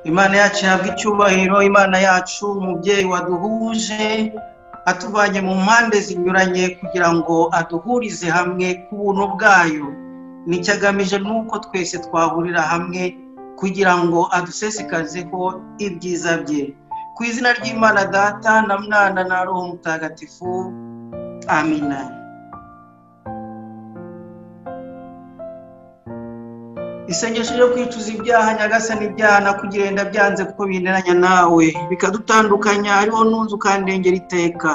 Imana yacu ihabwa icyubahiro. Imana yacu umubyeyi waduhuje atuvanye mu mpande zinyuranye kugira ngo aduhurize hamwe ku buntu bwayo. Nicyo agamije nuko twese twahurira hamwe kugira ngo adusesekazeho ibyiza bye. Ku izina ry'Imana Data na Mwana na Roho Mutagatifu. Amina. Isengesho ryo kwicuza ibyaha Nyagasani, ibyaha nakugirenda byanze kuko binderanya nawe bikadutandukanya, ariho nunze ukandengera iteka.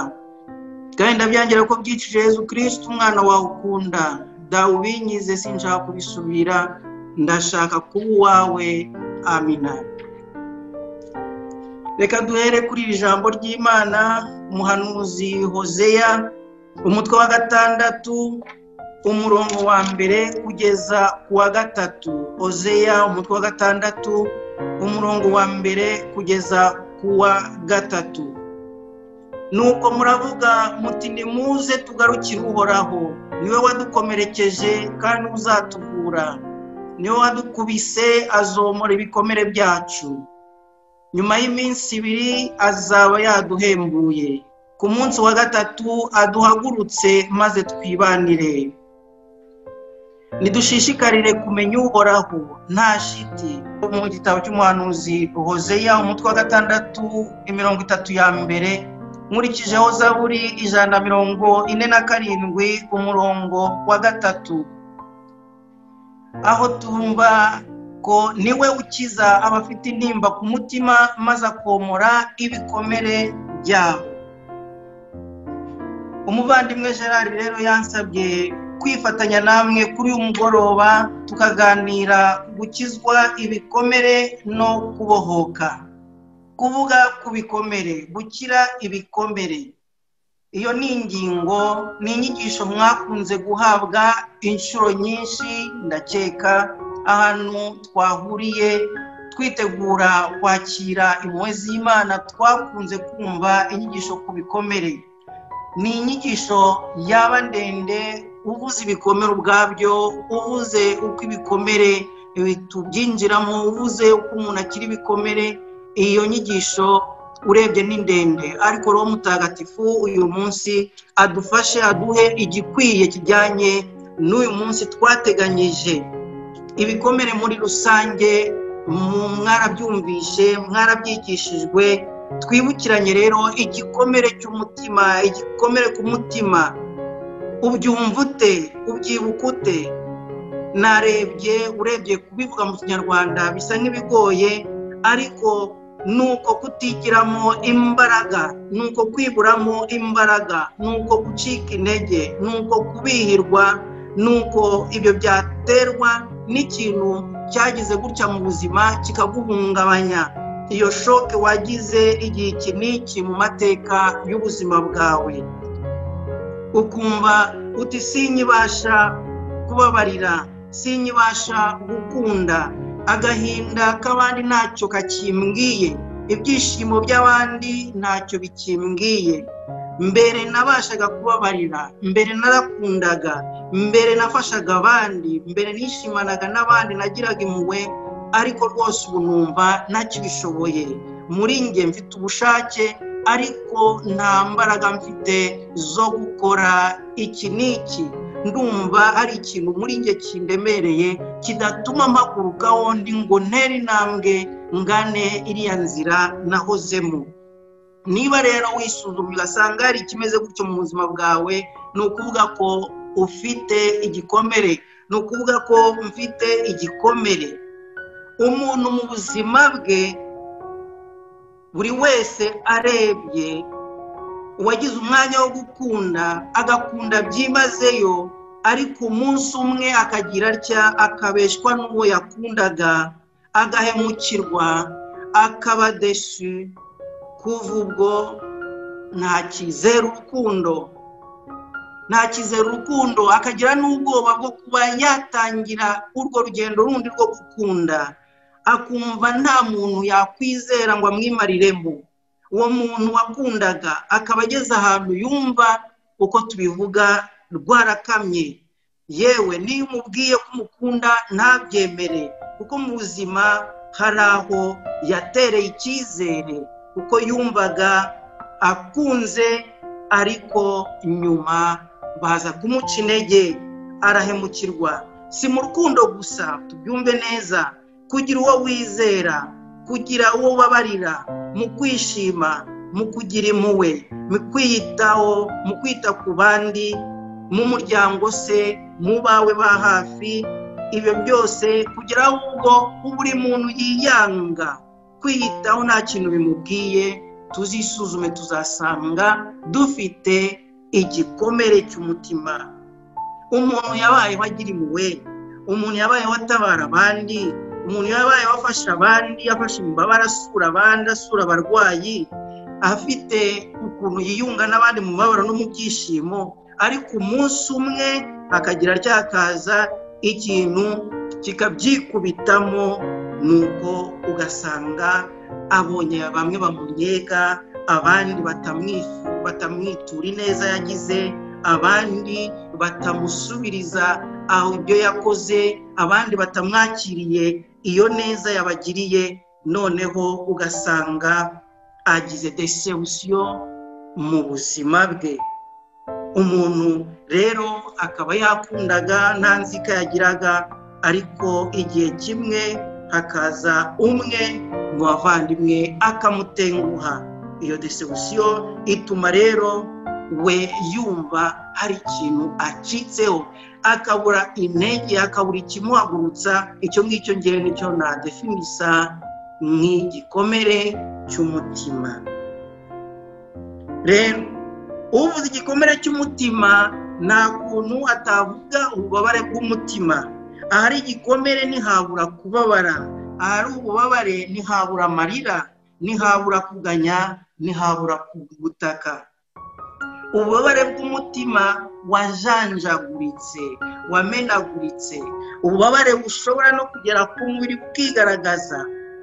Kandi ndabyangira ko byicishije Yezu Kristo umwana wawe ukunda. Dawe ubinyize sinshaka kubisubira, ndashaka kuba uwawe. Amina. Reka duhere kuri iri jambo ry'Imana, umuhanuzi Hoseya, umutwe wa 6, umurongo wa 1 kugeza ku wa 3. Hoseya umutwe wa 6, umurongo wa 1 kugeza ku wa 3. Nuko muravuga muti nimuze tugarukire Uhoraho, niwe wadukomerekeje kandi uzatuvura, niwe wadukubise azomora ibikomere byacu. Nyuma y'iminsi 2 azaba yaduhembuye, ku munsi wa 3 aduhagurutse maze twibanire. Nidushishikarire kumenya Uhoraho nta shiti. Mu gitabo cy'umuhanuzi Hoseya umutwe wa 6 imirongo 3 ya mbere, nkurikijeho Zaburi 147 umurongo wa 3, aho tumva ko niwe ukiza abafite intimba ku mutima maze akomora ibikomere byabo. Umuvandimwe Gerard rero yansabye kwifatanya namwe kuri uyu mugoroba tukaganira gukizwa ibikomere no kubohoka. Kuvuga ku bikomere, gukira ibikomere, iyo ni ingingo, ni inyigisho mwakunze guhabwa inshuro nyinshi. Ndakeka ahantu twahuriye twitegura kwakira impuhwe z'Imana twakunze kumva inyigisho ku bikomere. Ni inyigisho yaba ndende, uvuze ibikomere ubwabyo, uvuze uko ibikomere tubyinjiramo, uvuze uko umuntu akiri ibikomere. Iyo nyigisho urebye ni ndende, ariko Roho Mutagatifu uyu munsi adufashe, aduhe igikwiye kijyanye n'uyu munsi twateganyije. Ibikomere muri rusange mwarabyumvishe, mwarabyigishijwe. Twibukiranye rero igikomere cy'umutima, igikomere ku mutima. Ubyumva ute? Ubyibuka ute? Urebye kubivuga mu Kinyarwanda bisa nk'ibigoye, ariko nuko kutigiramo imbaraga, nuko kwiburamo imbaraga, nuko gucika intege, nuko kubihirwa, nuko ibyo byaterwa n'ikintu cyagize gutya mu buzima kikaguhungabanya. Iyo shoke wagize igihe iki n'iki mu mateka y'ubuzima bwawe, ukumva uti sinyibasha kubabarira, sinyibasha gukunda, agahinda k'abandi ntacyo kakimbwiye, ibyishimo by'abandi ntacyo bikimbwiye. Mbere nabashaga kubabarira, mbere narakundaga, mbere nafashaga abandi, mbere nishimanaga n'abandi, nagiraga impuhwe, ariko rwose ubu numva ntakibishoboye. Muri njye mfite ubushake, ariko nta mbaraga mfite zo gukora iki n'iki. Ndumva hari ikintu muri njye kindemereye kidatuma mpagurukaho ndi ngo ntere intambwe ngane iriya nzira nahozemo. Niba rero wisuzumye ugasanga hari ikimeze gutyo mu buzima bwawe, ni ukuvuga ko ufite igikomere, ni ukuvuga ko mfite igikomere. Umuntu mu buzima bwe, buri wese arebye, uwagize umwanya wo gukunda agakunda byimazeyo, ariko umunsi umwe akagira atya akabeshwa n'uwo yakundaga, agahemukirwa, akaba desu. Kuva ubwo ntakizera urukundo, akagira n'ubwoba bwo kuba yatangira urwo rugendo rundi rwo gukunda, akumva nta muntu yakwizera ngo amwimariremo. Uwo muntu wakundaga akaba ageze ahantu yumva, uko tubivuga, rwarakamye. Yewe niyo umubwiye ko umukunda ntabyemere, kuko mu buzima hari aho yatereye icyizere kuko yumvaga akunze, ariko nyuma baza kumuca intege arahemukirwa. Si mu rukundo gusa, tubyumve neza, kugira uwo wizera, kugira uwo babarira, mu kwishima, mu kugira impuhwe, mu kwiyitaho, mu kwita ku bandi, mu muryango se, mu bawe ba hafi, ibyo byose kugira ahubwo buri muntu yiyanga. Kwiyitaho nta kintu bimubwiye, tuzisuzume tuzasanga dufite igikomere cy'umutima. Umuntu yabayeho agira impuhwe, umuntu yabayeho atabara abandi, umuntu yabayeho afasha abandi, afasha imbabare, asura abandi, asura abarwayi, afite ukuntu yiyunga n'abandi mu mabaro no mu byishimo, ariko umunsi umwe akagira ryakaza ikintu kikabyikubitamo, nuko ugasanga abonye bamwe bamunyega, abandi batamwitura ineza yagize, abandi batamusubiriza aho ibyo yakoze, abandi batamwakiriye iyo neza yabagiriye, noneho ugasanga agize deception mu buzima bwe. Umuntu rero akaba yakundaga, nta nzika yagiraga, ariko igihe kimwe hakaza umwe mu bavandimwe akamutenguha. Iyo deception ituma rero we yumva hari ikintu acitseho, akabura intege, akabura ikimuhagurutsa. Icyo ngicyo ngewe nicyo nadefinisa nk'igikomere cy'umutima. Rero uvuze igikomere cy'umutima nta kuntu atavuga ububabare bw'umutima. Ahari igikomere ntihabura kubabara, ahari ububabare ntihabura amarira, ntihabura kuganya, ntihabura gutaka. Ububabare bw'umutima wajanjaguritse, wamenaguritse, ububabare bushobora no kugera ku mubiri bwigaragaza.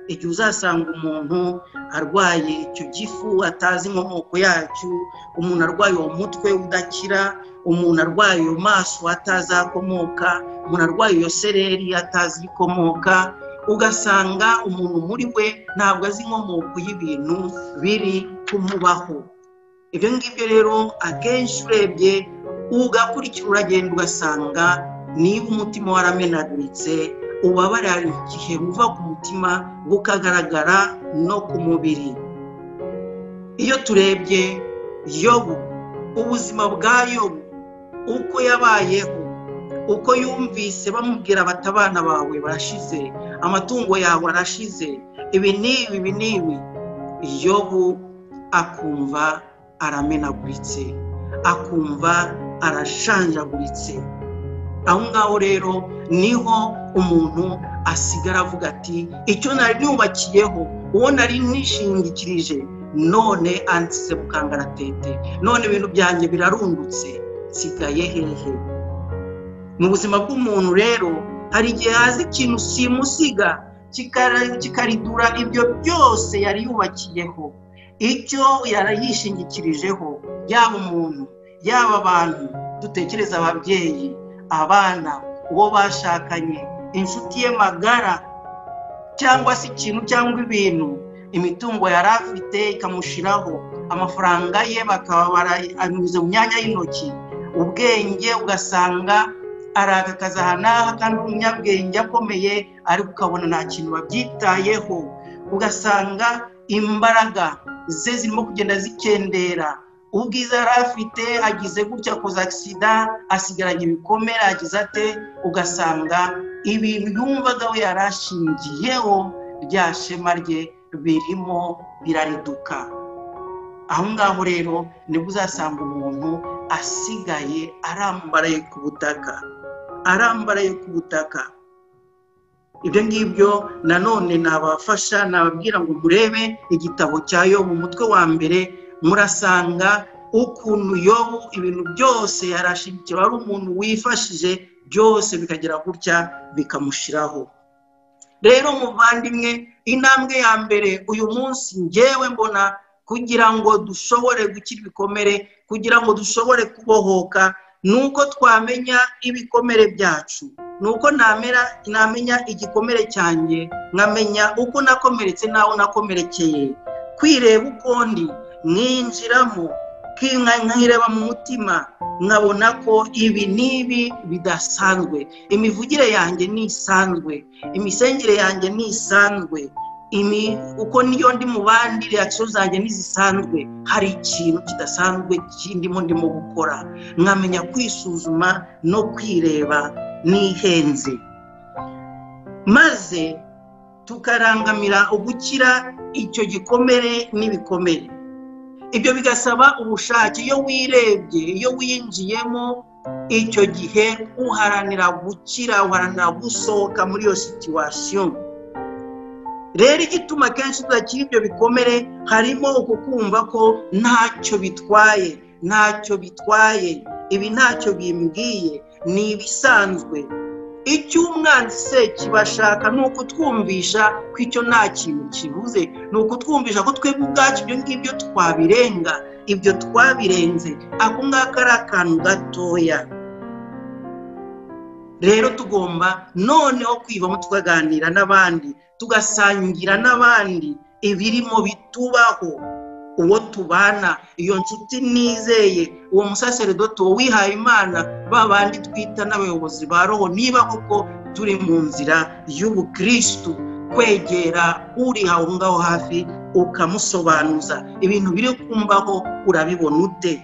Igihe uzasanga umuntu arwaye icyo gifu atazi inkomoko yacyo, umuntu arwaye uwo mutwe udakira, umuntu arwaye ayo maso atazakomoka, umuntu arwaye iyo sereri atazi ikomoka, ugasanga umuntu muri we ntabwo azi inkomoko y'ibintu biri kumubaho. Ibyo ngibyo rero akenshi urebye ugakurikira uragenda ugasanga niba umutima waramenaguritse, ububabare hari igihe buva ku mutima bukagaragara no ku mubiri. Iyo turebye Yobu, ubuzima bwa Yobu, uko yabayeho, uko yumvise bamubwira bati abana bawe barashize, amatungo yawe arashize, ibi n'ibi, Yobu akumva aramenaguritse, akumva arashanjaguritse. Aho ngaho rero niho umuntu asigara avuga ati icyo nari nubakiyeho, uwo nari nishingikirije, none ansize bukangaratete, none ibintu byanjye birarundutse, nsigaye hehe? Mu buzima bw'umuntu rero hari igihe haza ikintu simusiga kikaridura ibyo byose yari yubakiyeho, icyo yarayishingikirijeho, yaba umuntu, yaba abantu, dutekereza ababyeyi, abana, uwo bashakanye, inshuti ye magara, cyangwa se ikintu cyangwa ibintu, imitungo yari afite ikamushiraho, amafaranga ye bakaba baranyuze mu myanya y'intoki, ubwenge ugasanga aragakaza hanaha kandi umunyabwenge akomeye, ariko ukabona nta kintu babyitayeho, ugasanga imbaraga ze zirimo kugenda zikendera, ubwiza yari afite agize gutya akoze accident, asigaranye ibikomere, agize ate, ugasanga ibintu yumvaga we yarashingiyeho rya shema rye birimo birariduka. Aho ngaho rero nibwo uzasanga umuntu asigaye arambaraye ku butaka, arambaraye ku butaka. Ibyo ngibyo nanone nabafasha, nababwira ngo murebe igitabo cya Yobu umutwe wa mbere, murasanga ukuntu Yobu ibintu byose yarashigikiye, ari umuntu wifashije, byose bikagera gutya bikamushiraho. Rero muvandimwe, intambwe ya mbere uyu munsi ngewe mbona kugira ngo dushobore gukira ibikomere, kugira ngo dushobore kubohoka, nuko twamenya ibikomere byacu, nuko namenya igikomere cyanjye, nkamenya uko nakomeretse naho nakomerekeye, kwireba uko ndi, mwinjiramo, nkireba mu mutima, nkabona ko ibi nibi bidasanzwe, imivugire yanjye ni isanzwe, imisengere yanjye ni isanzwe, uko niyo ndi mu bandi reaction zanjye nizisanzwe, hari ikintu kidasanzwe kindimo ndimo gukora, nkamenya kwisuzuma no kwireba nihenze, maze tukarangamira ugukira icyo gikomere n'ibikomere. Ibyo bigasaba ubushake. Iyo wirebye, iyo winjiyemo, icyo gihe uharanira gukira, uharanira gusohoka muri iyo situation. Rero igituma kenshi tudakira ibyo bikomere harimo ukukumva ko ntacyo bitwaye, ibi ntacyo bimbwiye, ni ibisanzwe. Icyo umwanzi se kibashaka ni ukutwumvisha ko icyo nta kintu kibuze, ni ukutwumvisha ko twebwe ubwacu ibyo ngibyo twabirenga, ibyo twabirenze, ako ngako ari akantu gatoya. Rero tugomba noneho kwivamo tukaganira n'abandi, tugasangira n'abandi ibirimo bitubaho, uwo tubana, iyo nshuti nizeye, uwo musaseredoti, uwo wihaye Imana, babandi twita n'abayobozi ba roho, niba koko turi mu nzira y'ubukristo, kwegera uri aho ngaho hafi ukamusobanuza ibintu biri kumbaho urabibona ute.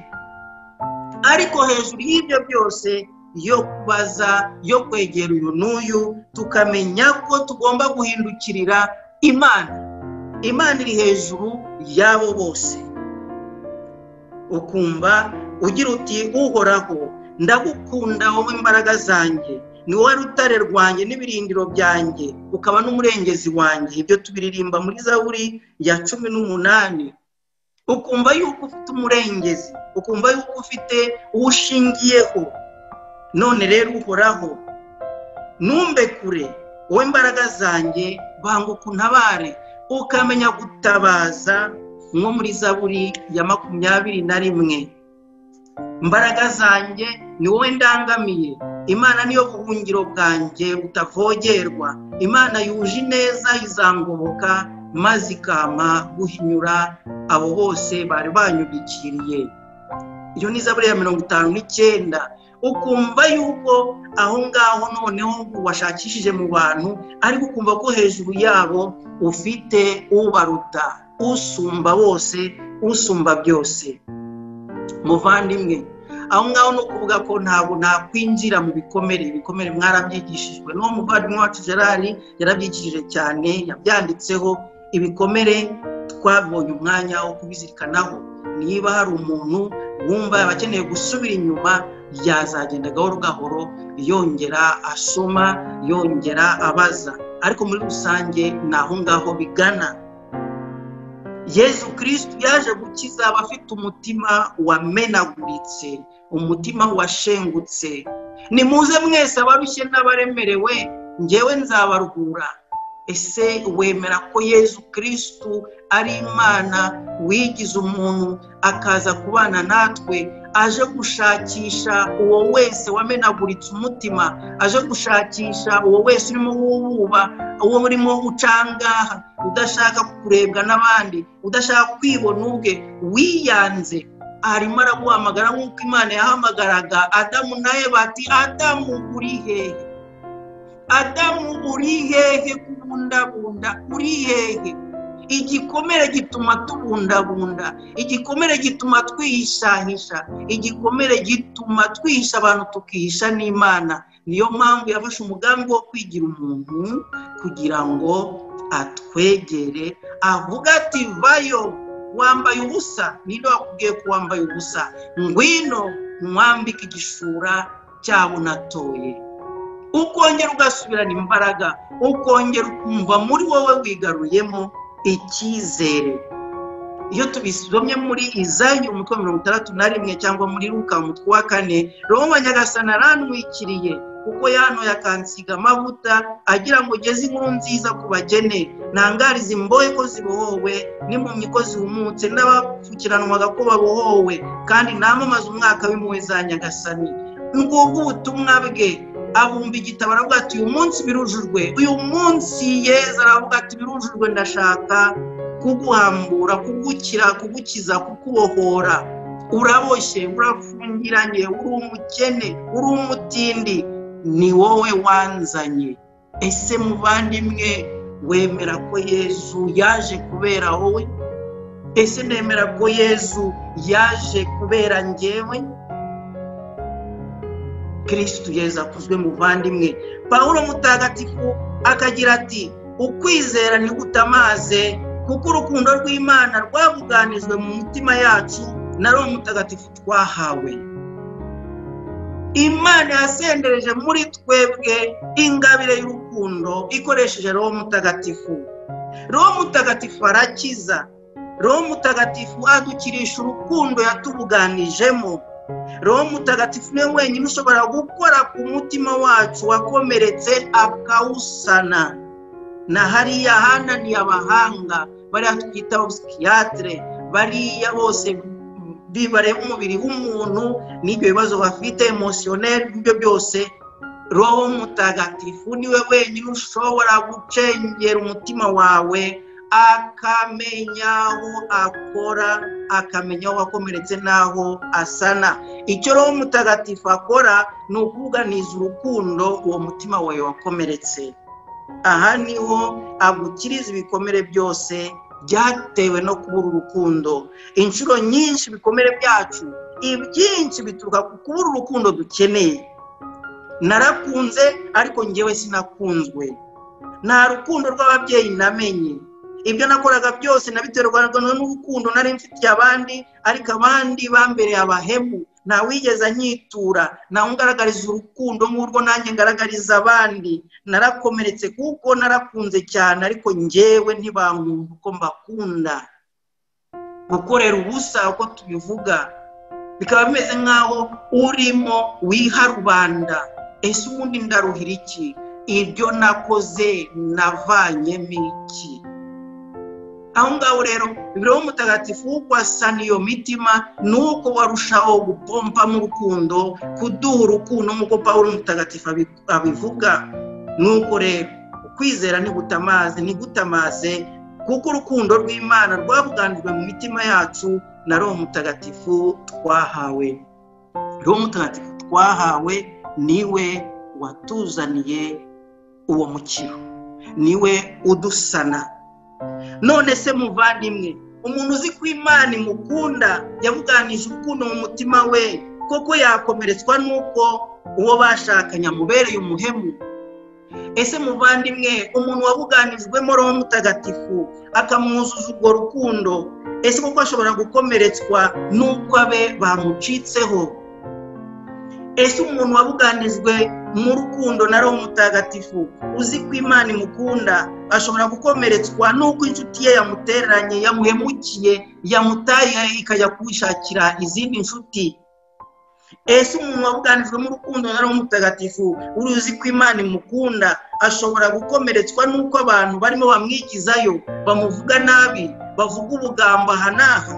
Ariko hejuru y'ibyo byose, yo kubaza, yo kwegera uyu n'uyu, tukamenya ko tugomba guhindukirira Imana iri hejuru yabo bose. Ukumva ugira uti, uhoraho, ndagukunda wowe imbaraga zanjye, ni wowe rutare rwanjye n'ibirindiro byanjye, ukaba n'umurengezi wanjye. Ibyo tubiririmba muri Zaburi ya 18. Ukumva yuko ufite umurengezi, ukumva yuko ufite uwushingiyeho. None rero uhoraho, numbe kure, wowe imbaraga zanjye, banguka untabare, ukamenya gutabaza, nko muri Zaburi ya 21. Imbaraga zanjye ni wowe ndangamiye, Imana niyo buhungiro bwanjye butavogerwa, Imana yuje neza izangoboka, maze ikama guhinyura abo bose bari banyubikiriye. Iyo ni Zaburi ya 59. Ukumva yuko aho ngaho noneho washakishije mu bantu, ariko ukumva ko hejuru yabo ufite ubaruta, usumba bose, usumba byose. Muvandimwe, aho ngaho no kuvuga ko ntabwo nakwinjira mu ibikomere mwarabyigishijwe. No muvandimwe wacu Gerard yarabyigishije cyane, yabyanditseho. Ibikomere twabonye umwanya wo kubizirikanaho. Niba hari umuntu wumva abakeneye gusubira inyuma, yazagenda gahoro gahoro, yongera asoma, yongera abaza, ariko muri rusange naho ngaho bigana. Yesu Kristo yaje gukiza abafite umutima wamenaguritse, umutima washengutse. Nimuze mwese abarushye n'abaremerewe, njyewe nzabaruhura. Ese wemera ko Yesu Kristo ari Imana wigize umuntu akaza kubana natwe, aje gushakisha uwo wese wamenaguritse umutima, aje gushakisha uwo wese urimo wububa, uwo urimo ucangaha, udashaka kurebwa n'abandi, udashaka kwibona ubwe, wiyanze. Arimo araguhamagara nk'uko Imana yahamagaraga Adamu na Eva, ati, Adamu uri hehe? Adamu uri hehe? Kubundabunda uri hehe? Igikomere gituma tubundabunda, igikomere gituma twihishahisha, igikomere gituma twihisha abantu tukihisha n'Imana. Niyo mpamvu yafashe umugambi wo kwigira umuntu kugira ngo atwegere, avuga ati, vayo, wambaye ubusa. Ninde wakubwiye ko wambaye ubusa? Ngwino mwambike igishura cyabo natoye. Ukongera ugasubirana imbaraga, ukongera ukumva muri wowe wigaruyemo icyizere. Iyo tubisomye muri Izayi umutwe 61 cyangwa muri Luka umutwe wa 4, Roho Nyagasani arantwikiriye kuko yantoye akansiga amavuta, agira ngo geze inkuru nziza ku bagene, ntangariza imbohe ko zibohowe, n'impumyi ko zihumutse, n'abapfukiranwaga ko babohowe, kandi namamaza umwaka w'impuhwe za Nyagasani. ngubwo ubutumwa bwe abumba igitabo aravuga ati uyu munsi birujujwe, uyu munsi Yesu aravuga ati birujujwe, ndashaka kuguhambura, kugukira, kugukiza, kukubohora. Uraboshye, urafungiranye, uri umukene, uri umutindi, ni wowe wanzanye. Ese muvandimwe, wemera ko Yesu yaje kubera wowe? Ese nemera ko Yesu yaje kubera njyewe? Kristo Yesu akuzwe muvandimwe. Pawulo mutagatifu akagira ati ukwizera ntigutamaze, kuko urukundo rw'Imana rwabuganijwe mu mutima yacu na Roho Mutagatifu twahawe. Imana yasendereje muri twebwe ingabire y'urukundo ikoresheje Roho Mutagatifu. Roho Mutagatifu arakiza, Roho Mutagatifu adukirisha urukundo yatubuganijemo. Roho Mutagatifu niwe wenyine ushobora gukora ku mutima wacu wakomeretse akawusana. Na hariya hananiye abahanga bariya twita psychiatre, bariya bose bibareba umubiri w'umuntu n'ibyo bibazo bafite emotionnel, ibyo byose Roho Mutagatifu niwe wenyine ushobora gucengera umutima wawe akamenya aho akora, akamenya aho wakomeretse n'aho asana. Icyo Roho Mutagatifu akora ni ukubuganiza urukundo uwo mutima wawe wakomeretse. Aha niho agukiriza ibikomere byose byatewe no kubura urukundo. Inshuro nyinshi ibikomere byacu ibyinshi bituruka ku kubura urukundo dukeneye. Narakunze ariko njyewe sinakunzwe, nta rukundo rw'ababyeyi namenye, ibyo nakoraga byose nabiterwaga n'urukundo nari mfitiye abandi, ariko abandi bambereye abahemu, nta wigeze anyitura, nta ungaragariza urukundo nk'urwo nanjye ngaragariza abandi. Narakomeretse kuko narakunze cyane, ariko njyewe ntibankunda uko mbakunda. Gukorera ubusa uko tubivuga bikaba bimeze nk'aho urimo wiha rubanda. Ese ubundi ndaruhira iki? Ibyo nakoze navanyemo iki? Aho ngaho rero Roho Mutagatifu uko asana iyo mitima nuko warushaho gupompa mu rukundo, kuduha urukundo nk'uko Pawulo Mutagatifu abivuga. Nuko rero ukwizera ntigutamaze, kuko urukundo rw'Imana rwabuganijwe mu mitima yacu na Roho Mutagatifu twahawe. Roho Mutagatifu twahawe niwe watuzaniye uwo mukiro, niwe udusana. None se muvandimwe, umuntu uzi ko Imana imukunda yabuganije urukundo mu mutima we, koko yakomeretswa nuko uwo bashakanye amubereye umuhemu? Ese muvandimwe, umuntu wabuganijwemo Roho Mutagatifu akamwuzuza urwo rukundo, ese koko ashobora gukomeretswa nuko abe bamucitseho? Ese umuntu wabuganijwe mu rukundo na Roho Mutagatifu uzi ko Imana imukunda ashobora gukomeretswa nuko inshuti ye yamutereranye, yamuhemukiye, yamutaye ikajya kwishakira izindi nshuti? Ese umuntu wabuganijwe mu rukundo na Roho Mutagatifu uruzi ko Imana imukunda ashobora gukomeretswa nuko abantu barimo bamwigizayo, bamuvuga nabi, bavuga ubugambo aha n'aha?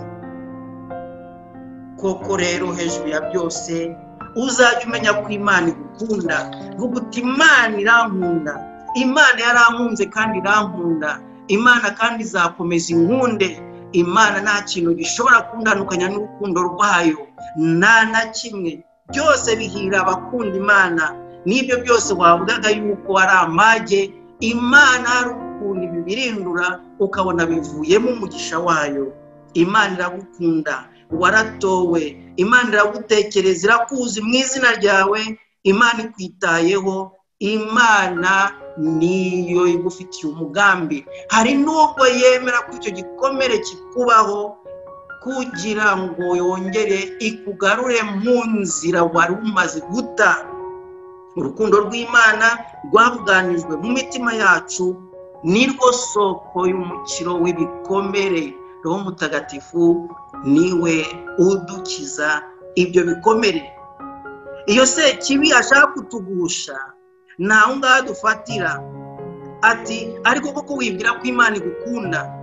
Koko rero hejuru ya byose uzajya umenya ko Imana igukunda. Vuga uti Imana irankunda, Imana yarankunze kandi irankunda, Imana kandi izakomeza inkunde. Imana nta kintu gishobora kundandukanya n'urukundo rwayo, nta na kimwe. Byose bihira abakunda Imana. N'ibyo byose wavugaga yuko ari amage, Imana hari ukuntu ibibirindura ukabona bivuyemo umugisha wayo. Imana iragukunda, waratowe, Imana iragutekereza, irakuzi mu izina ryawe, Imana ikwitayeho, Imana niyo igufitiye umugambi. Hari n'ubwo yemera ko icyo gikomere kikubaho kugira ngo yongere ikugarure mu nzira wari umaze guta. Urukundo rw'Imana rwabuganijwe mu mitima yacu nirwo soko y'umukiro w'ibikomere. Roho Mutagatifu niwe udukiza ibyo bikomere. Iyo se kibi ashaka kutugusha, naho ngaho dufatira ati ariko koko wibwira ko Imana igukunda?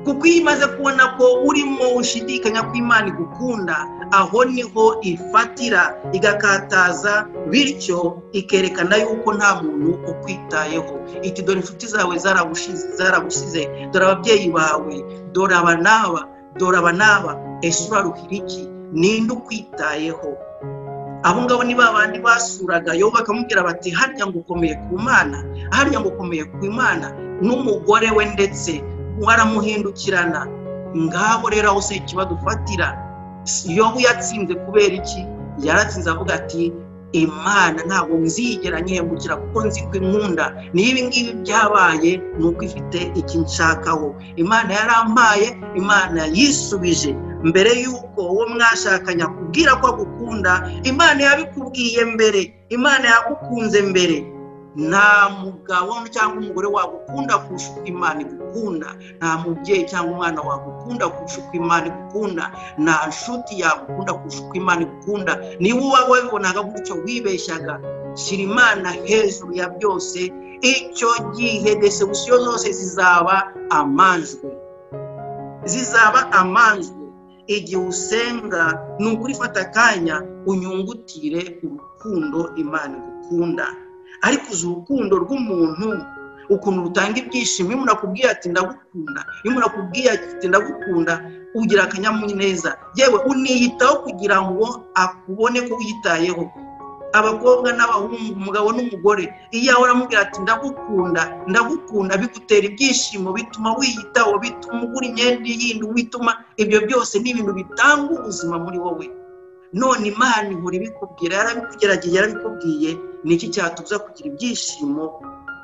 kuko iyo imaze kubona ko urimo ushidikanya ko Imana igukunda, aho niho ifatira igakataza, bityo ikerekana yuko nta muntu ukwitayeho. Iti dore inshuti zawe zaragusize, dore ababyeyi bawe, dore aba n'aba, ese uraruhira iki? Ninde ukwitayeho? Abo ngabo ni babandi basuraga Yobu bakamubwira bati harya ngo ukomeye ku Mana, harya ngo ukomeye ku Imana, n'umugore we ndetse waramuhindukirana. Ngabo rero aho se kibadufatira. Yobu yatsinze kubera iki? Yaratsinze avuga ati Imana ntabwo nzigera nyihemukira kuko nzi ko inkunda, niba ngibi byabaye nuko ifite iki nshakaho. Imana yarampaye, Imana yisubije. Mbere yuko uwo mwashakanya kubwira ko agukunda, Imana yabikubwiye mbere, Imana yagukunze mbere. Nta mugabo cyangwa umugore wagukunda kurusha uko Imana igukunda, nta mubyeyi cyangwa umwana wagukunda kurusha uko Imana igukunda, nta nshuti yagukunda kurusha uko Imana igukunda. Niba wabibonaga gutyo wibeshyaga. Shyira Imana hejuru ya byose, icyo gihe desebusiyo zose zizaba amanjwe. Igihe usenga ni ukuri fata akanya unyungutire urukundo Imana igukunda. Ariko uzi urukundo rw'umuntu ukuntu rutanga ibyishimo. Iyo umuntu akubwiye ati ndagukunda, iyo umuntu akubwiye ati ndagukunda, ugira akanyamuneza, yewe uniyitaho kugira ngo akubone ko witayeho. Abakobwa n'abahungu, umugabo n'umugore, iyo ahora amubwira ati ndagukunda, bigutera ibyishimo, bituma wiyitaho, bituma ugura imyenda yindi, bituma ibyo byose ni ibintu bitanga ubuzima muri wowe. None Imana ihora ibikubwira, yarabikugerageje, yarabikubwiye. Niki cyatubuza kugira ibyishimo?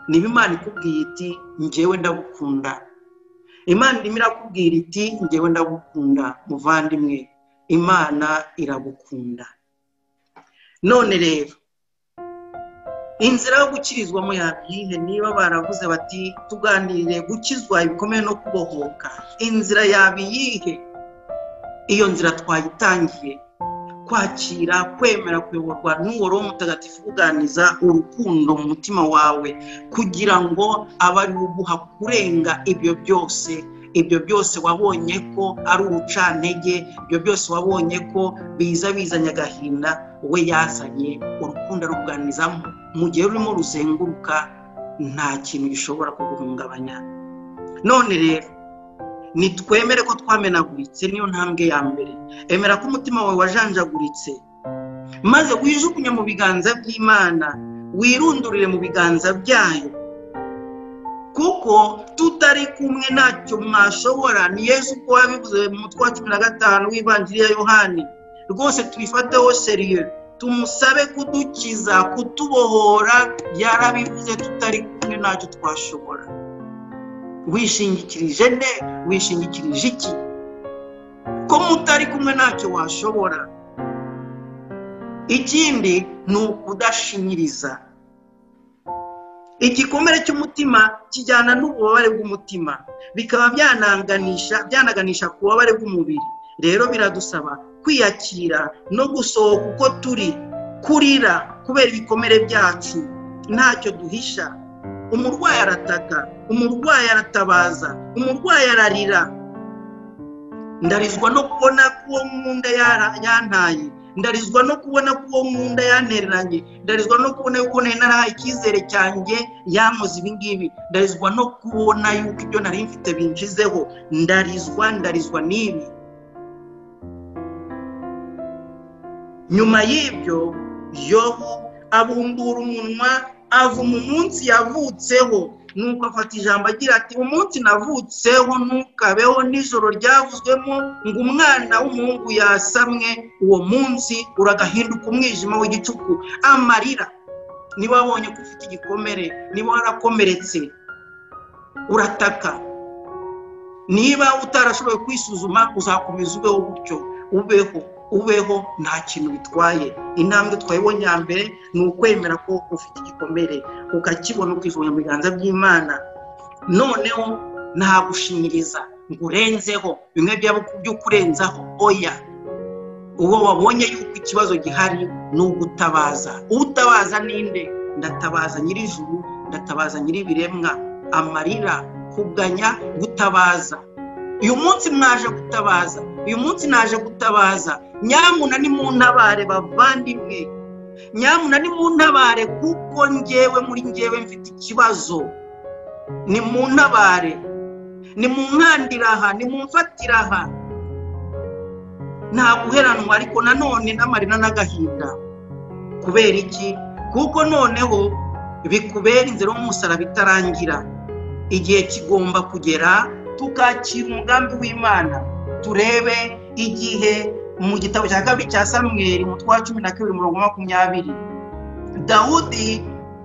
Niba Imana ikubwiye iti njyewe ndagukunda, Imana irimo irakubwira iti njyewe ndagukunda, muvandimwe, Imana iragukunda. None rero inzira yo gukirizwamo yabihe? Niba baravuze bati tuganirire gukizwa ibikomeye no kubohoka, inzira yabiyihe? Iyo nzira twayitangiye, kwakira, kwemera, kuyoborwa n'uwo Roho Mutagatifu uganiza urukundo mu mutima wawe, kugira ngo abe ari uguha kurenga ibyo byose wabonye ko ari urucantege, ibyo byose wabonye ko bizanye agahinda, we yazanye urukundo rukuganizamo. Mu gihe rurimo ruzenguruka, nta kintu gishobora kuguhungabanya. None rero nitwemere ko twamenaguritse, niyo ntambwe ya mbere. Emera ko umutima wawe wajanjaguritse, maze wijugunye mu biganza by'Imana, wirundurire mu biganza byayo, kuko tutari kumwe ntacyo mwashobora. Ni Yesu ko wabivuze mu mutwe wa 15 w'Ivanjiri ya Yohani. Rwose tubifateho serieux, tumusabe kudukiza, kutubohora. Yarabivuze tutari kumwe ntacyo twashobora. Wishingikirije nde? Wishingikirije iki? Ko mutari kumwe ntacyo washobora. Ikindi ni ukudashinyiriza. Igikomere cy'umutima kijyana n'ububabare bw'umutima, bikaba byanaganisha ku bubabare bw'umubiri. Rero biradusaba kwiyakira no gusohoka uko turi, kurira kubera ibikomere byacu, ntacyo duhisha. Umurwayi arataka, umurwayi aratabaza, umurwayi ararira. Ndarizwa no kubona ko uwo nkunda yantaye, ndarizwa no kubona ko uwo nkunda yantereranye, ndarizwa no kubona yuko narahaye icyizere cyanjye yamuze ibingibi, ndarizwa no kubona yuko ibyo nari mfite binjizeho, ndarizwa n'ibi. Nyuma y'ibyo Yobu abumbura umunwa, avuma umunsi yavutseho, nuko afata ijambo agira ati umunsi navutseho ntukabeho, nijoro ryavuzwemo ngo umwana w'umuhungu yasamwe, uwo munsi uragahinduka umwijima w'igicuku. Amarira. Niba wabonye ko ufite igikomere, niba warakomeretse, urataka. Niba utarashoboye kwisuzuma, uzakomeza ubeho gutyo, ubeho nta kintu bitwaye. Intambwe twayibonye ya mbere ni ukwemera ko ufite igikomere, ukakibona ukijugunya mu biganza by'Imana. Noneho nta gushinyiriza ngo urenzeho bimwe byo kurenzaho. Oya, uwo wabonye yuko ikibazo gihari ni ugutabaza. Utabaza ninde? Ndatabaza nyir'ijuru, ndatabaza nyir'ibiremwa. Amarira, kuganya, gutabaza. uyu munsi mwaje gutabaza, uyu munsi naje gutabaza. Nyamuna ni mu ntabare bavandimwe, nyamuna ni mu ntabare, kuko njyewe muri njyewe mfite ikibazo. Ni mu ntabare, ni mu nkandiraha, ni mu mfatiraha. Nta guheranwa ariko nanone n'amarira n'agahinda. Kubera iki? Kuko noneho bikubera inzira y'umusaraba itarangira. Igihe kigomba kugera tukakira umugambi w'Imana. Turebe igihe mu gitabo cya kabiri cya Samweli mu twa 12:20, Dawudi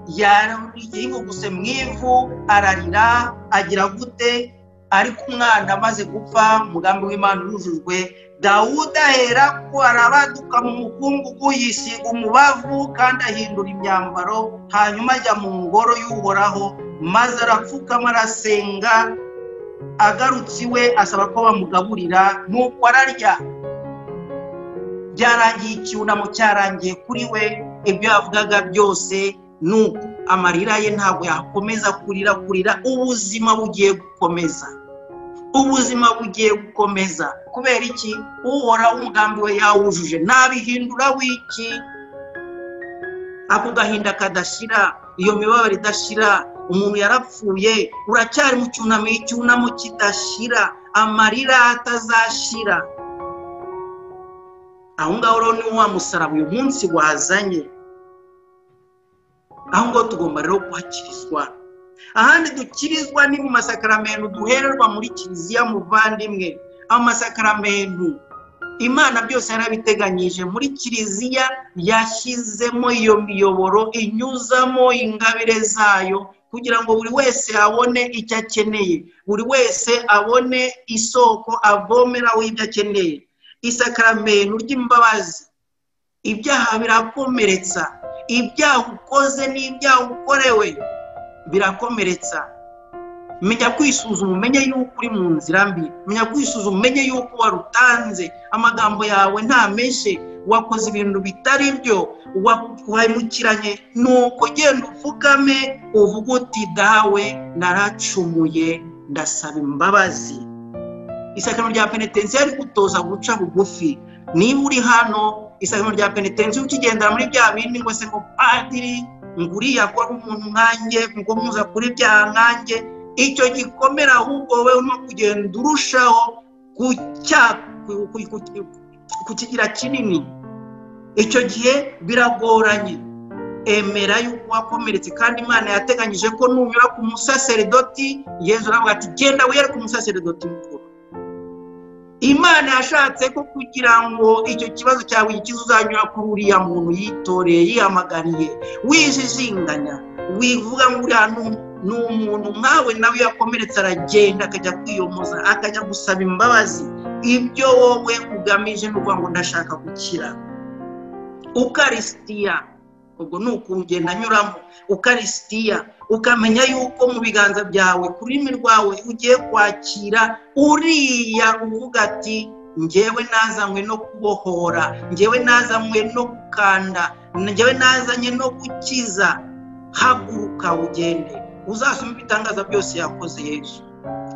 yariguse mwivu, ararira, agira gute, ariko umwana amaze gupfa umugambi w'Imana urujujwe. Dawudi ahera ko arabaduka mu mukungugu, yisiga umubavu kandi ahindura imyambaro, hanyuma ajya mu ngoro y'Uhoraho, maze arapfukama arasenga. Agarutse iwe asaba ko bamugaburira, nuko ararya. Byarangiye, icyunamo cyarangiye kuri we. Ibyo yavugaga byose nuko amarira ye ntabwo yakomeza kurira. Ubuzima bugiye gukomeza, ubuzima bugiye gukomeza. Kubera iki? Uhoraho umugambi we yawujuje. Nabihindura wiki? Ako gahinda kadashira, iyo mibabaro idashira, umuntu yarapfuye, uracyari mu cyunamo, icyunamo kidashira, amarira atazashira. Aho ngaho rero ni wa musaraba uyu munsi wazanye. Aho ngaho tugomba rero kwakirizwa. Ahandi dukirizwa ni mu masakaramentu duhererwa muri kiliziya muvandimwe. Amasakaramentu Imana byose yarabiteganyije. Muri kiliziya yashyizemo iyo miyoboro inyuzamo ingabire zayo, kugira ngo buri wese abone icyo akeneye, buri wese abone isoko avomeraho ibyo akeneye. Isakaramentu ry'imbabazi, ibyaha birakomeretsa, ibyaha ukoze n'ibyaha ukorewe birakomeretsa. Menya kwisuzuma, umenye yuko uri mu nzira mbi. Menya kwisuzuma, umenye yuko warutanze, amagambo yawe ntameshe, wakoze ibintu bitari byo, wahemukiranye. Nuko genda upfukame uvuga uti dawe naracumuye, ndasaba imbabazi. Isakaramentu rya penitensiya rigutoza guca bugufi. Niba uri hano, isakaramentu rya penitensiya ukigendera muri bya bindi ngo se ngo padiri nguriya ko ari umuntu nkanjye, ngo muza kuri bya nkanjye, icyo gikomera ahubwo wowe no kugenda urushaho kukigira kinini. Icyo gihe biragoranye. Emera yuko wakomeretse, kandi Imana yateganyije ko nunyura ku musaserdoti, Yesu aravuga ati genda wiyere ku musaserdoti mukuru. Imana yashatse ko kugira ngo icyo kibazo cyawe kizuzanyura kuri uriya muntu yitoreye, yihamagariye, wijijinganya, wivuga ngo uriya n'umuntu nkawe nawe yakomeretse, aragenda akajya kwiyomoza, akajya gusaba imbabazi. Ibyo wowe ugamije n'uvuga ngo ndashaka gukira. Ukarisitiya, ubwo ni ukugenda anyuramo. Ukarisitiya, ukamenya yuko mu biganza byawe, ku rurimi rwawe ugiye kwakira uriya uvuga ati njyewe nazanywe no kubohora, njyewe nazanywe no gukanda, njyewe nazanye no gukiza. Haguruka ugende. Uzasoma ibitangaza byose yakoze Yesu.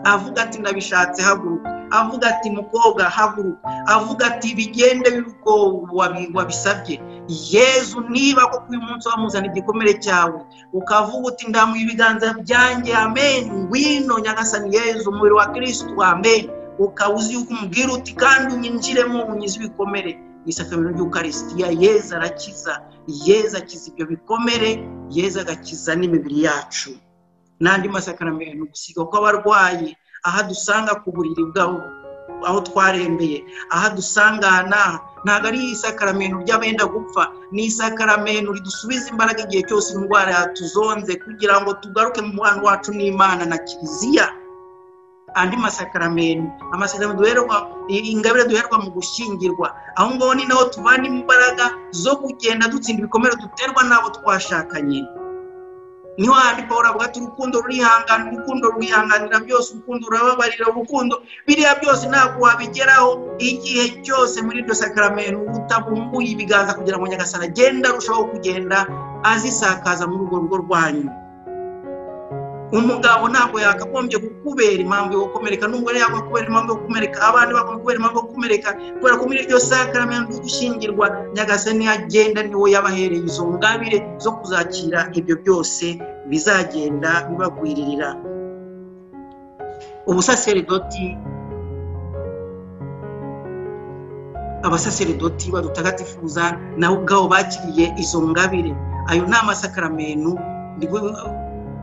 Avuga ati ndabishatse, haguruka. Avuga ati mukobwa, haguruka. Avuga ati bigende biruko wabisabye. Yesu niba ko uyu munsi wamuzana igikomere cyawe, ukavuga uti ndamuye ibiganza byanjye, amen, ngwino Nyagasani Yesu, umubiri wa Kristo, amen, ukawuzi yuko umubwira uti kandi unyinjiremo unyize ibikomere. Isakaramentu ry'Ukarisitiya, Yesu arakiza. Yesu akiza ibyo bikomere, Yesu agakiza n'imibiri yacu. N'andi masakaramentu, gusiga kw'abarwayi, aha dusanga ku buriri bwabo, aho twarembeye, aha dusangana, ntabwo ari isakaramentu ry'abenda gupfa, ni isakaramentu ridusubiza imbaraga igihe cyose indwara yatuzonze, kugira ngo tugaruke mu mubano wacu n'Imana na kiliziya. Andi masakaramentu, amasakaramentu duherwa, ingabire duherwa mu gushyingirwa, aho ngaho ni naho tuvana imbaraga zo kugenda dutsinda ibikomere duterwa n'abo twashakanye. Niho handi Pawulo avuga ati urukundo rurihangana, urukundo rwihanganira byose, urukundo rurababarira, urukundo biriya byose ntabwo wabigeraho igihe cyose muri iryo sakaramentu utabumbuye ibiganza, kugira ngo Nyagasani agenda arushaho kugenda azisakaza muri urwo rugo rwanyu. umugabo ntabwo yakagombye kukubera impamvu yo gukomereka, n'umugore yakakubera impamvu yo gukomereka, abandi bakakubera impamvu yo gukomereka, kubera ko muri iryo sakramento ryo gushyingirwa Nyagasani agenda niwo yabahereye izo ngabire zo kuzakira ibyo byose bizagenda bibagwiririra. Ubusaseredoti, abasaseredoti badutagatifuza nabo ubwabo bakiriye izo ngabire. Ayo ni amasakaramentu.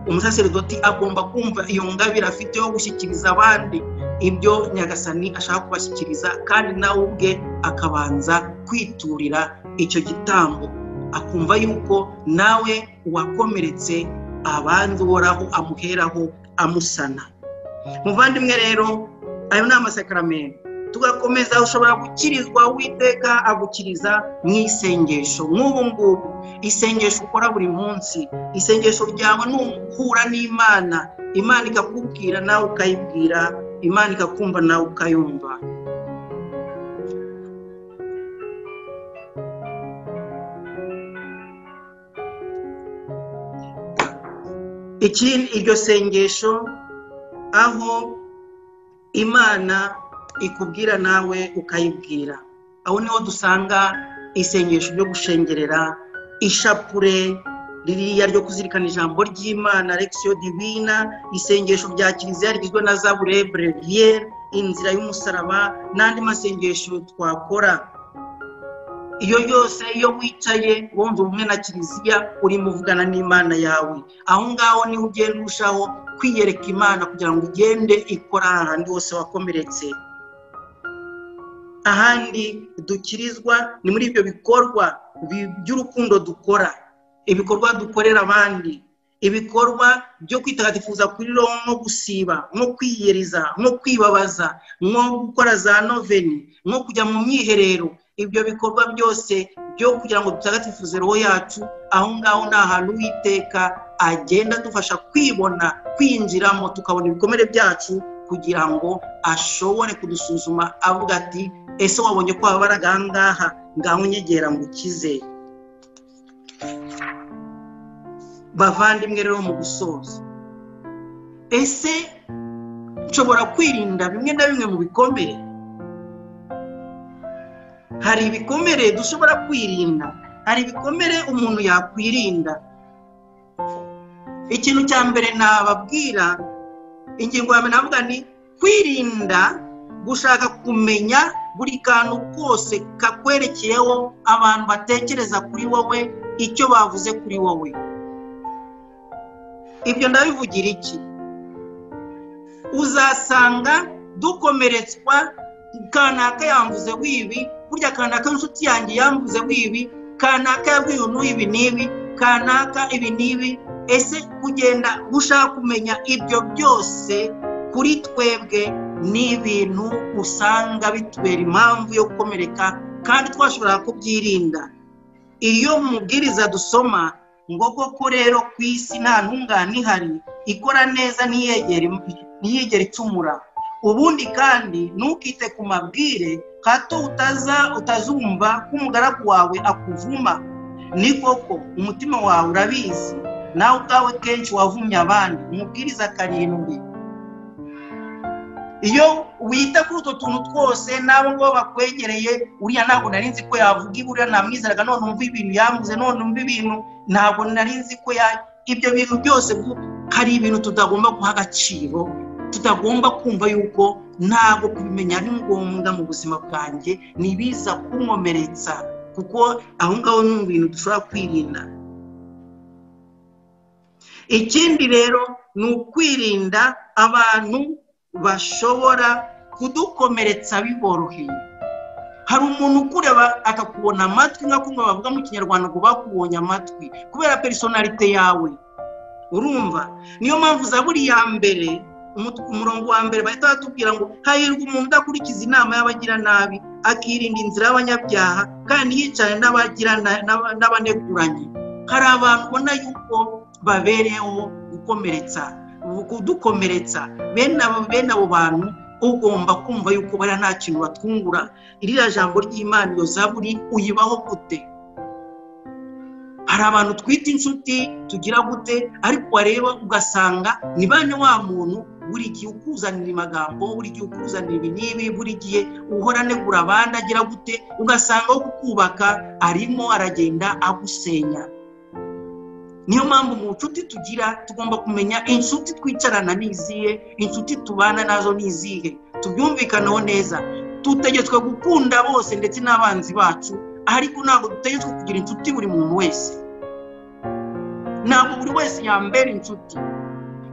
Umusaseredoti agomba kumva iyo ngabire afite yo gushyikiriza abandi ibyo Nyagasani ashaka kubashyikiriza, kandi nawe ubwe akabanza kwiturira icyo gitambo, akumva yuko nawe wakomeretse abandi uhoraho amuheraho amusana. Muvandimwe rero, ayo ni amasakaramentu. Tugakomeza, ushobora gukirizwa, Uwiteka agukiriza mu isengesho. Nk'ubu ngubu isengesho ukora buri munsi, isengesho ryawe ni umuhura n'Imana, Imana ikakubwira nawe ukayibwira, Imana ikakumva nawe ukayumva. Iryo sengesho aho Imana ikubwira nawe ukayibwira, aho niho dusanga isengesho ryo gushengerera, ishapure ririya ryo kuzirikana ijambo ry'Imana, Lectio Divina, isengesho rya Kiliziya rigizwe na Zaburi, Breviaire, inzira y'umusaraba, n'andi masengesho twakora. Iyo yose iyo wicaye wumva ubumwe na Kiliziya, urimo uvugana n'Imana yawe. Aho ngaho niho ugenda urushaho kwiyereka Imana kugira ngo ugende ikora ahandi hose wakomeretse. Ahandi dukirizwa ni muri ibyo bikorwa by'urukundo dukora, ibikorwa dukorera abandi, ibikorwa byo kwitagatifuza kuri roho, nko gusiba, nko kwiyeriza, nko kwibabaza, nko gukora za noveni, nko kujya mu myiherero. Ibyo bikorwa byose byo kugira ngo dutagatifuze roho yacu, aho ngaho ni ahantu Uwiteka agenda adufasha kwibona, kwinjiramo, tukabona ibikomere byacu, kugira ngo ashobore kudusuzuma avuga ati, ese wabonye ko wabaraga aha ngaha, ngaho nyegera ngo ukize. Bavandimwe rero, mu gusoza, ese nshobora kwirinda bimwe na bimwe mu bikomere? Hari ibikomere dushobora kwirinda, hari ibikomere umuntu yakwirinda. Ikintu cya mbere nababwira, ingingo ya mbere navuga ni kwirinda gushaka kumenya buri kantu kose kakwerekeyeho abantu batekereza kuri wowe, icyo bavuze kuri wowe. Ibyo ndabivugira iki? Uzasanga dukomeretswa, kanaka yamvuze wibi, burya kanaka inshuti yanjye yamvuze wibi, kanaka yabwiye n'ibi n'ibi, kanaka ibi n'ibi. Ese kugenda gushaka kumenya ibyo byose kuri twebwe ni ibintu usanga bitubera impamvu yo gukomereka, kandi twashobora kubyirinda. Iyo mubwiriza dusoma ngo koko rero ku isi nta ntungane ihari ikora neza ntiyegere icumura, ubundi kandi ntukite ku mabwire hato utazumva ko umugaragu wawe akuvuma. Ni koko umutima wawe urabizi, nawe ubwawe kenshi wavumye abandi. Umubwiriza 7. Iyo wita kuri utwo tuntu twose n'abo ngo bakwegereye, uriya ntabwo nari nzi ko yavuga iburiya, namwizeraga none umva ibintu yamuze, none umva ibintu ntabwo nari nzi ko ibyo bintu byose. Hari ibintu tutagomba guha agaciro, tutagomba kumva yuko ntabwo kubimenya ari ngombwa mu buzima bwanjye, nibiza kunkomeretsa, kuko aho ngaho ni ibintu dushobora kwirinda. Ikindi rero ni ukwirinda abantu bashobora kudukomeretsa biboroheye. Hari umuntu ukureba akakubona amatwi, nka kumwe bavuga mu Kinyarwanda ngo bakubonye amatwi, kubera personalite yawe. Urumva? Niyo mpamvu Zaburi ya mbere, umurongo wa mbere bahita batubwira ngo hahirwa umuntu udakurikiza inama y'abagira nabi, akirinda inzira y'abanyabyaha, kandi yicaranye n'abaneguranye. Hari abantu ubona yuko babereyeho kudukomeretsa. Bene abo bantu ugomba kumva yuko bari nta kintu batwungura. Irira jambo ry'Imana, iyo Zaburi uyibaho gute? hari abantu twita inshuti tugira gute, ariko wareba ugasanga ni bane wa muntu buri gihe ukuzanira amagambo, buri gihe ukuzanira ibi n'ibi, buri gihe uhora anegura abandi agira gute, ugasanga aho kukubaka arimo aragenda agusenya. Niyo mpamvu mu nshuti tugira tugomba kumenya inshuti twicarana n'izihe, inshuti tubana nazo n'izihe, tubyumvikanaho neza. Tutegetswe gukunda bose ndetse n'abanzi bacu, ariko ntabwo dutegetswe kugira inshuti buri muntu wese. Ntabwo buri wese yambera inshuti,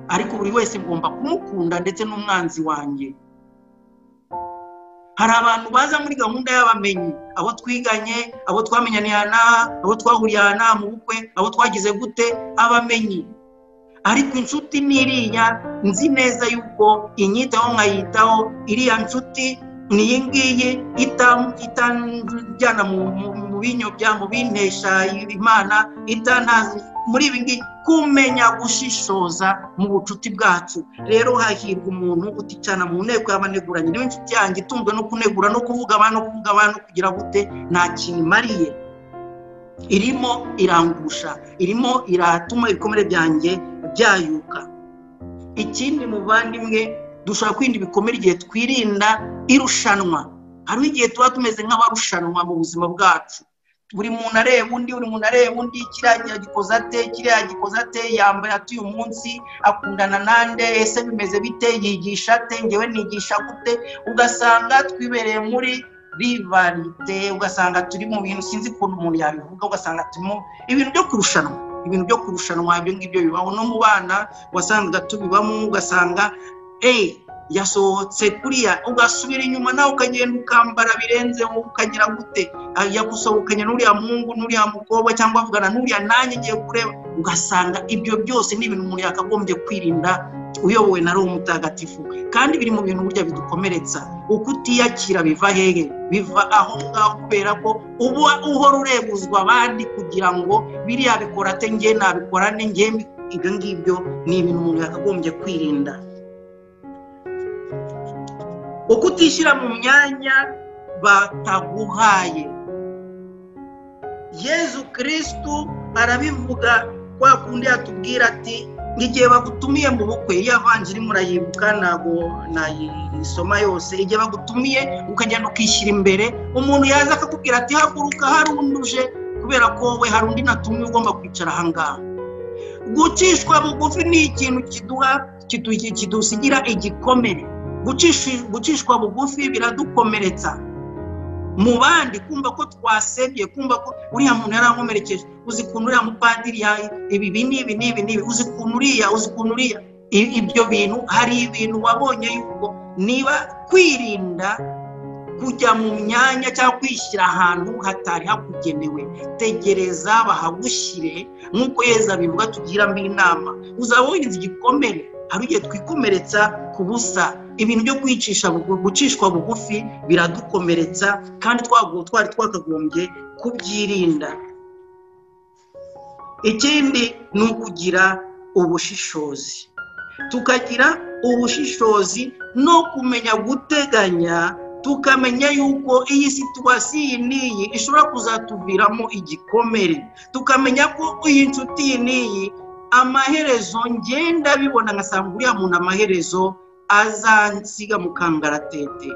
ariko buri wese ngomba kumukunda ndetse n'umwanzi wanjye. Hari abantu baza muri gahunda y'abamenyi, abo twiganye, abo twamenyana, abo twahuriyana mu bukwe, abo twagize gute, abamenyi. Ariko inshuti niriya nzi neza yuko inyitaho nkayitaho, iriya nshuti niyi ngiyi itanjyana mu binyobya, mu bintesha Imana, itantazi muri ibi ngibi, kumenya gushishoza mu bucuti bwacu. Rero hahirwa umuntu uticana mu nteko y'abaneguranye. Niba inshuti yanjye itunzwe no kunegura no kuvuga abantu kugira gute, nta kintu imariye, irimo irangusha, irimo iratuma ibikomere byanjye byayuka. Ikindi muvandimwe, dushobora kwirinda ibikomere igihe twirinda irushanwa. Hariho igihe tuba tumeze nk'abarushanwa mu buzima bwacu, buri muntu areba undi, kiriya gikoze ate, yambaye ati uyu munsi, akundana nande, ese bimeze bite, yigisha ate, ngewe nigisha gute. Ugasanga twibereye muri rivalite, ugasanga turi mu bintu sinzi ukuntu umuntu yabivuga, ugasanga turimo ibintu byo kurushanwa. Ibyo ngibyo bibaho no mu bana, wasangaga tubibamo, ugasanga yasohotse kuriya, ugasubira inyuma nawe ukagenda ukambara birenze, ukagira gute, yagusohokanye n'uriya muhungu n'uriya mukobwa, cyangwa avugana n'uriya nanjye ngiye kureba. Ugasanga ibyo byose ni ibintu umuntu yakagombye kwirinda uyobowe na Roho Mutagatifu, kandi biri mu bintu burya bidukomeretsa. Ukutiyakira biva hehe? Biva aho ngaho, kubera ko uba uhora urebuzwa abandi kugira ngo biriya bikora ate, nge nabikora ne, nge. Ibyo ngibyo ni ibintu umuntu yakagombye kwirinda. Ukutishyira mu myanya bataguhaye. Yezu Kristu arabivuga kwa kundi atubwira ati, igihe bagutumiye mu bukwe, iyo avanjiri murayibuka, ntabwo nayisoma yose, igihe bagutumiye ukagenda ukishyira imbere, umuntu yaza akakubwira ati haguruka, hari unduje, kubera ko wowe hari undi natumye ugomba kwicara ahangaha. Gucishwa bugufi ni ikintu kidusigira igikomere. Gucishwa bugufi biradukomeretsa mu bandi, kumva ko twasebye, kumva ko uriya muntu yarankomerekeje, uzi kuntu uriya mupadiri ibi n'ibi, uzi kuntu uriya. Ibyo bintu, hari ibintu wabonye yuko niba kwirinda kujya mu myanya cyangwa kwishyira ahantu hatari hakugenewe, tegereza bahagushyire, nk'uko Yezu abivuga, tugiramo inama. Uzaba wirinze igikomere. Hari igihe twikomeretsa ku busa. Ibintu byo gucishwa bugufi biradukomeretsa, kandi twari twakagombye kubyirinda. Ikindi ni ukugira ubushishozi, tukagira ubushishozi no kumenya guteganya, tukamenya yuko iyi situwasiyo n'iyi ishobora kuzatuviramo igikomere, tukamenya ko iyi nshuti n'iyi amaherezo ngenda bibona ngasanga uriya muntu amaherezo azansiga mu kangaratete.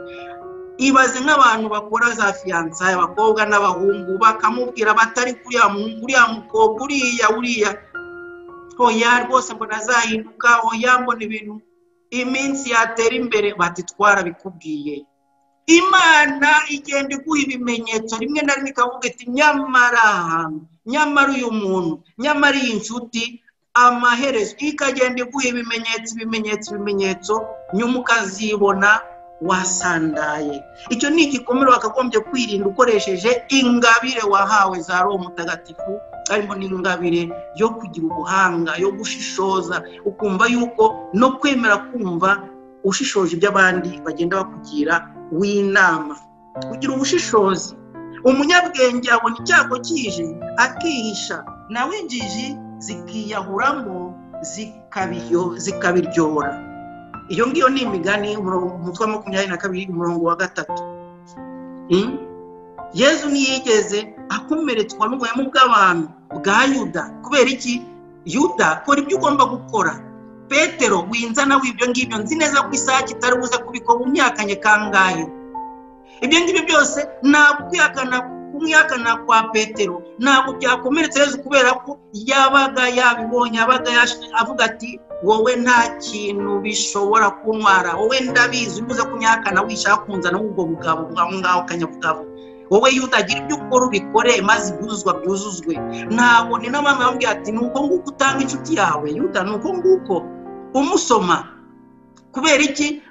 Ibaze nk'abantu bakora za fiyansaye, abakobwa n'abahungu, bakamubwira batari kuriya mukobwa uriya, hoya rwose mbona azahinduka, hoya mbona ibintu iminsi yatera imbere, bati twarabikubwiye. Imana igenda iguha ibimenyetso rimwe na rimwe, ikavuga iti nyamara uyu muntu, nyamara iyi nshuti, amaherezo ikagenda iguha ibimenyetso, nyuma ukazibona wasandaye. Icyo ni igikomere wakagombye kwirinda ukoresheje ingabire wahawe za Roho Mutagatifu, harimo n'ingabire yo kugira ubuhanga, yo gushishoza, ukumva yuko no kwemera kumva ushishoje iby'abandi bagenda bakugira w'inama. Kugira ubushishozi, umunyabwenge abona icyago kije akihisha, nawe injiji zikiyahuramo zikabiryora. Iyo ngiyo ni imigani, umutwe wa 22 umurongo wa 3. Yezu ntiyigeze akomeretswa n'ubuhemu bw'abantu bwa Yuda. Kubera iki? Yuda, kora ibyo ugomba gukora. Petero, winzana w'ibyo ngibyo, nzi neza ko isaha kitari buze kubikora umyakanye kangahe. Ibyo ngibyo byose ntabwo kumwihakana kwa Petero ntabwo byakomeretse Yezu, kubera ko yabaga yabibonye, yabaga avuga ati wowe nta kintu bishobora kuntwara, wowe ndabizi ubuze kumyakana wishaka kunzana ubwo bugabo bwawe ngaho kanyabugabo. Wowe Yuda, gira ibyo ukora ubikore maze ibyuzuzwa byuzuzwe. Ntabwo ni n'amama yambwiye ati nuko nguko utanga inshuti yawe Yuda, nuko nguko umusoma. Kubera iki?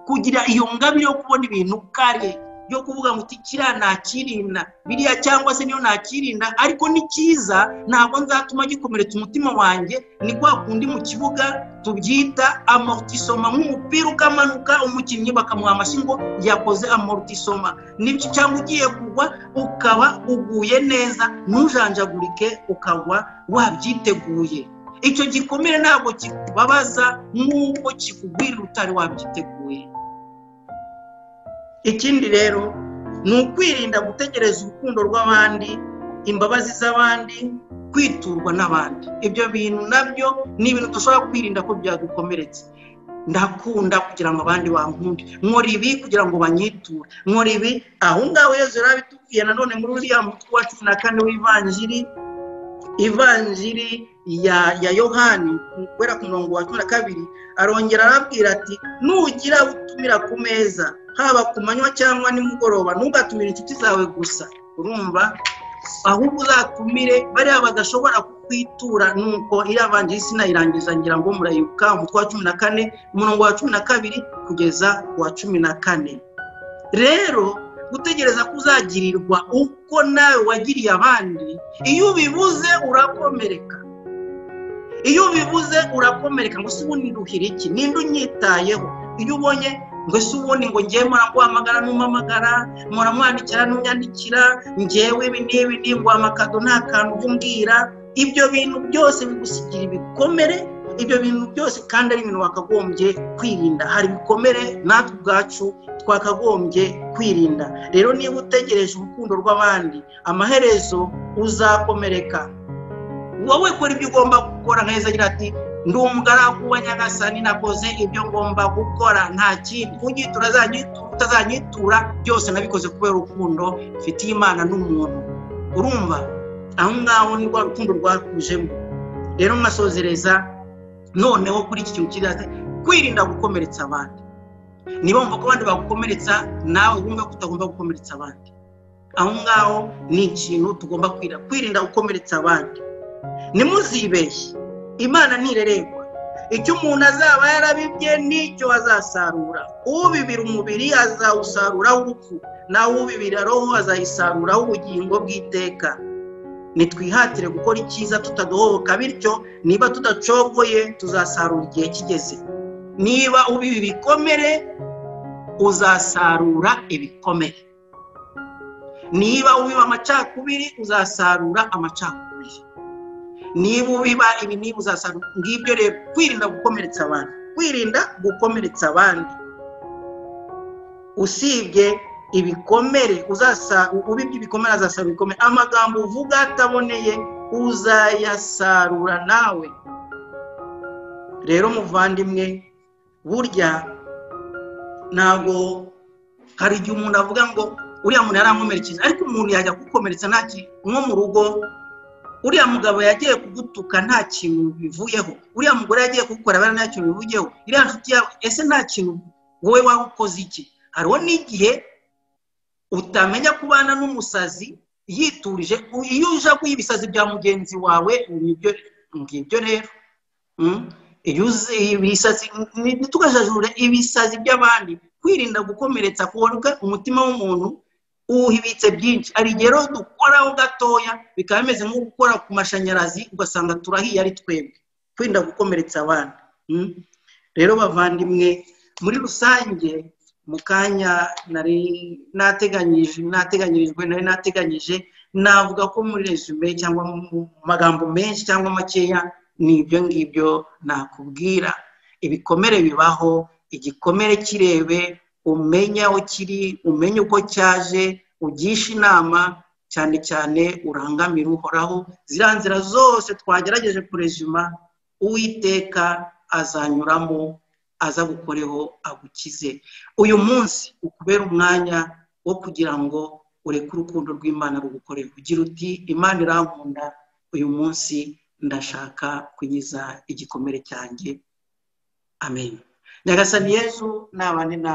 Kugira iyo ngabire yo kubona ibintu kare, yo kuvuga ngo kiriya nakirinda, biriya cyangwa se niyo nakirinda ariko ni cyiza, ntabwo nzatuma gikomeretsa umutima wanjye. Ni kwa kundi mu kibuga tubyita amortisoma, nk'umupira ukamanuka umukinnyi bakamuha amashyi ngo yakoze amortisoma. Nibyo, cyangwa ugiye kugwa ukaba uguye neza, ntujanjagurike, ukagwa wabyiteguye. Icyo gikomere ntabwo kikubabaza nk'uko kikugwirira utari wabyiteguye. Ikindi rero ni ukwirinda gutegereza urukundo rw'abandi, imbabazi z'abandi, kwiturwa n'abandi. Ibyo bintu nabyo ni ibintu dushobora kwirinda ko byadukomeretse. Ndakunda kugira ngo abandi bankunde, nkora ibi kugira ngo banyiture, nkora ibi. Aho ngaho Yezu yarabitubwiye nanone muri uriya mutwe wa 14 w'ivanjiri ya Yohani, kubera ku murongo wa 12 arongera arabwira ati nugira utumira ku meza, haba ku manywa cyangwa nimugoroba, ntugatumire inshuti zawe gusa. Urumva? Ahubwo uzatumire bariya badashobora kukwitura. Nuko iriya vanjiri sinayirangiza, ngira ngo murayibuka, umutwe wa 14 umurongo wa 12 kugeza wa 14. Rero gutegereza kuzagirirwa uko nawe wagiriye abandi, iyo ubibuze urakomereka. Iyo ubibuze urakomereka. Ngo se ubundi nduhira iki? Ninde unyitayeho? Iyo ubonye ngo se ubundi ngo ngiye muraguhamagara n'umamagara, muramwandikira n'unyandikira, ngewe ibi n'ibi n'ingwa amakado nta kantu umbwira. Ibyo bintu byose bigusigira ibikomere. Ibyo bintu byose kandi ari ibintu wakagombye kwirinda. Hari ibikomere natwe ubwacu twakagombye kwirinda. Rero niba utegereje urukundo rw'abandi, amaherezo uzakomereka. Wowe kora ibyo ugomba gukora. Neza agira ati ndi umugaragu wa Nyagasani, nakoze ibyo ngomba gukora, nta kindi. Unyitura utazanyitura, byose nabikoze kubera urukundo mfitiye Imana n'umuntu. Urumva? Aho ngaho ni rwa rukundo rwakujemo. Rero nkasozereza noneho kuri iki kintu kiraze kwirinda gukomeretsa abandi. Niba wumva ko abandi bagukomeretsa, nawe wumve ko utagomba gukomeretsa abandi. Aho ngaho ni ikintu tugomba kwirinda gukomeretsa abandi. Nimuzibeshye, Imana ntireregwa. Icyo umuntu azaba yarabibye nicyo azasarura. Ubibira umubiri azawusaruraho urupfu, nawe ubibira roho azayisaruraho ubugingo bw'iteka. Nitwihatire gukora icyiza tutadohoka, bityo niba tudacogoye tuzasarura igihe kigeze. Niba ubiba ibikomere uzasarura ibikomere. Niba ubiba amacakubiri uzasarura amacakubiri. Niba ubiba ibi niba uzasarura. Ngibyo rero kwirinda gukomeretsa abandi. Kwirinda gukomeretsa abandi. Usibye ibikomere ubibye ibikomere azasarura ibikomere. Amagambo uvuga ataboneye uzayasarura nawe. Rero muvandimwe, burya ntabwo hari igihe umuntu avuga ngo uriya muntu yarankomerekeje, ariko umuntu yajya kukomeretsa nta kintu. Nko mu rugo, uriya mugabo yagiye kugutuka nta kintu bivuyeho, uriya mugore yagiye kugukora bana nta kintu bivuyeho, iriya nshuti yawe ese nta kintu wowe wakoze iki? Hariho n'igihe utamenya kubana n'umusazi yiturije. Iyo uje kuyibisazi bya mugenzi wawe, ngibyo rero. Iyo ibisazi ntitugajajure ibisazi by'abandi. Kwirinda gukomeretsa, kuvuga umutima w'umuntu uhibitse byinshi. Ari rero dukoraho gatoya bikaba bimeze nko gukora ku mashanyarazi, ugasanga turahiye ari twebwe. Kwirinda gukomeretsa abandi. Rero bavandimwe, muri rusange mu kanya nari nateganyije navuga ko muri resume cyangwa mu magambo menshi cyangwa makeya ni ibyo ngibyo nakubwira. Ibikomere bibaho, igikomere kirebe, umenye aho kiri, umenye uko cyaje, ugisha inama, cyane cyane urangamira uhoraho. Ziriya nzira zose twagerageje kurezuma, Uwiteka azanyuramo, aza gukoreho agukize. Uyu munsi ukubera umwanya wo kugira ngo ureke urukundo rw'Imana rugukorera. Ugira uti Imana irankunda, uyu munsi ndashaka kunyiza igikomere cyanjye. Amen. Nyagasani Yesu nabane nawe.